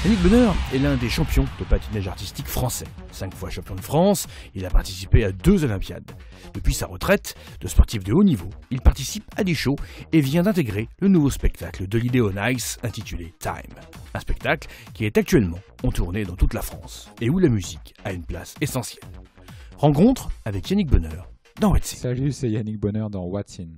Yannick Bonheur est l'un des champions de patinage artistique français. 5 fois champion de France, il a participé à 2 Olympiades. Depuis sa retraite de sportif de haut niveau, il participe à des shows et vient d'intégrer le nouveau spectacle de Lily on Ice intitulé Time. Un spectacle qui est actuellement en tournée dans toute la France et où la musique a une place essentielle. Rencontre avec Yannick Bonheur dans What's In. Salut, c'est Yannick Bonheur dans What's In.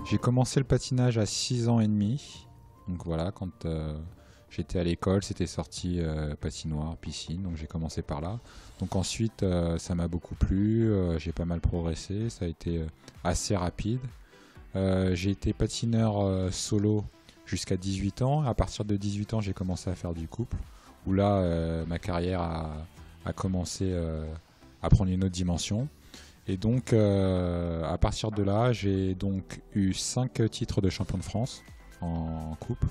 J'ai commencé le patinage à 6 ans et demi. Donc voilà, quand j'étais à l'école, c'était sorti patinoire, piscine, donc j'ai commencé par là. Donc ensuite, ça m'a beaucoup plu, j'ai pas mal progressé, ça a été assez rapide. J'ai été patineur solo jusqu'à 18 ans. À partir de 18 ans, j'ai commencé à faire du couple, où là, ma carrière a commencé à prendre une autre dimension. Et donc, à partir de là, j'ai donc eu 5 titres de champion de France en couple.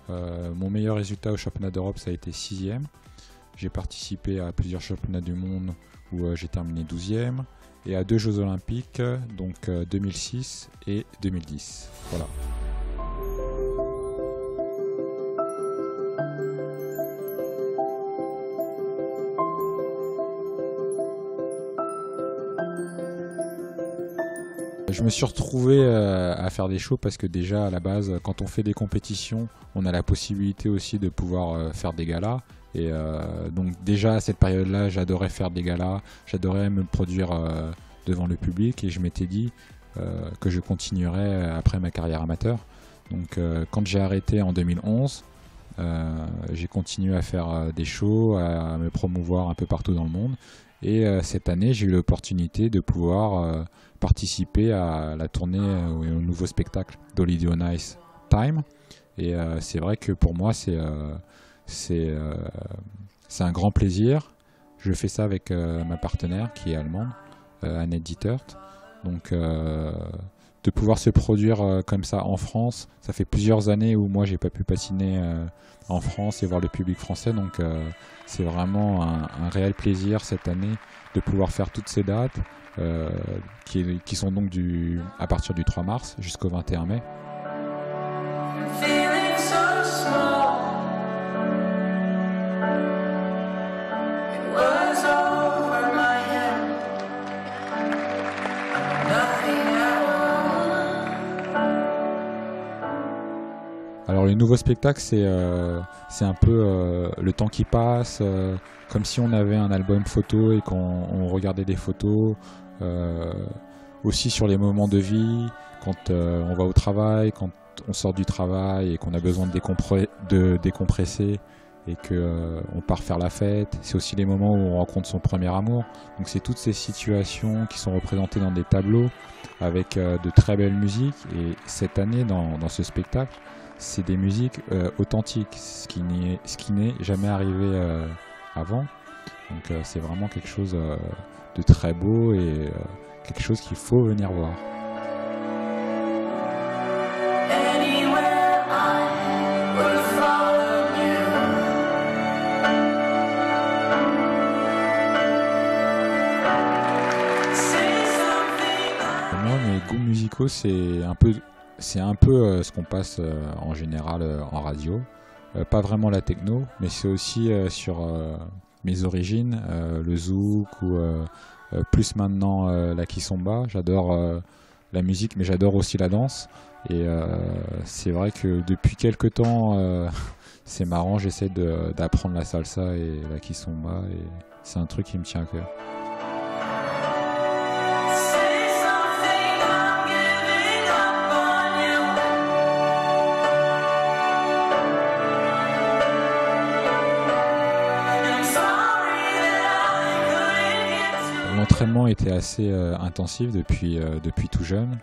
Mon meilleur résultat au championnat d'Europe, ça a été 6e. J'ai participé à plusieurs championnats du monde où j'ai terminé 12e. Et à 2 Jeux Olympiques, donc 2006 et 2010. Voilà. Je me suis retrouvé à faire des shows parce que déjà à la base, quand on fait des compétitions, on a la possibilité aussi de pouvoir faire des galas. Et donc déjà à cette période-là, j'adorais faire des galas, j'adorais me produire devant le public et je m'étais dit que je continuerais après ma carrière amateur. Donc quand j'ai arrêté en 2011, j'ai continué à faire des shows, à me promouvoir un peu partout dans le monde. Et cette année, j'ai eu l'opportunité de pouvoir participer à la tournée au nouveau spectacle d'Lily on Ice Time. Et c'est vrai que pour moi, c'est un grand plaisir. Je fais ça avec ma partenaire qui est allemande, Annette Dietert. Donc de pouvoir se produire comme ça en France, ça fait plusieurs années où moi j'ai pas pu patiner en France et voir le public français, donc c'est vraiment un réel plaisir cette année de pouvoir faire toutes ces dates qui sont donc à partir du 3 mars jusqu'au 21 mai. Alors le nouveau spectacle, c'est un peu le temps qui passe, comme si on avait un album photo et qu'on regardait des photos, aussi sur les moments de vie, quand on va au travail, quand on sort du travail et qu'on a besoin de décompresser et qu'on part faire la fête. C'est aussi les moments où on rencontre son premier amour. Donc c'est toutes ces situations qui sont représentées dans des tableaux avec de très belles musiques. Et cette année, dans ce spectacle, c'est des musiques authentiques, ce qui n'est jamais arrivé avant. Donc c'est vraiment quelque chose de très beau et quelque chose qu'il faut venir voir. Moi, mes goûts musicaux, c'est un peu ce qu'on passe en général en radio. Pas vraiment la techno, mais c'est aussi sur mes origines, le zouk ou plus maintenant la kizomba. J'adore la musique, mais j'adore aussi la danse. Et c'est vrai que depuis quelques temps, c'est marrant, j'essaie d'apprendre la salsa et la kizomba. Et c'est un truc qui me tient à cœur. L'entraînement était assez intensif depuis tout jeune.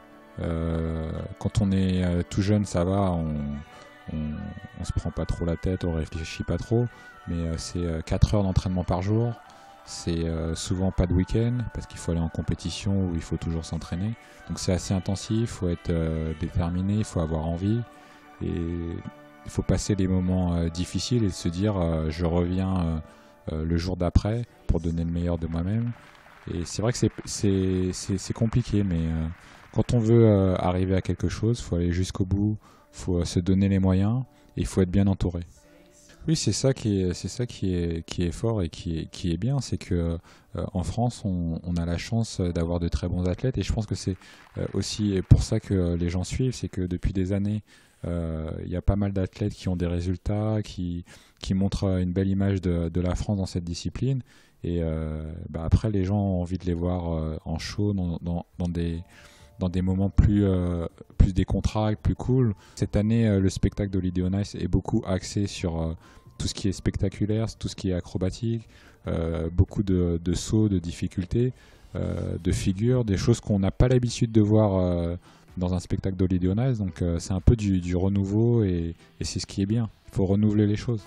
Quand on est tout jeune, ça va, on se prend pas trop la tête, on réfléchit pas trop. Mais c'est 4 heures d'entraînement par jour. C'est souvent pas de week-end parce qu'il faut aller en compétition où il faut toujours s'entraîner. Donc c'est assez intensif, il faut être déterminé, il faut avoir envie. Et faut passer les moments difficiles et se dire je reviens le jour d'après pour donner le meilleur de moi-même. Et c'est vrai que c'est compliqué, mais quand on veut arriver à quelque chose, il faut aller jusqu'au bout, il faut se donner les moyens et il faut être bien entouré. Oui, c'est ça qui est fort et qui est bien, c'est que en France, on a la chance d'avoir de très bons athlètes, et je pense que c'est aussi pour ça que les gens suivent, c'est que depuis des années, il y a pas mal d'athlètes qui ont des résultats, qui montrent une belle image de la France dans cette discipline, et après les gens ont envie de les voir en show dans des moments plus décontractés, plus cool. Cette année, le spectacle d'Holiday on Ice est beaucoup axé sur tout ce qui est spectaculaire, tout ce qui est acrobatique, beaucoup de sauts, de difficultés, de figures, des choses qu'on n'a pas l'habitude de voir dans un spectacle d'Holiday on Ice. Donc c'est un peu du renouveau, et c'est ce qui est bien. Il faut renouveler les choses.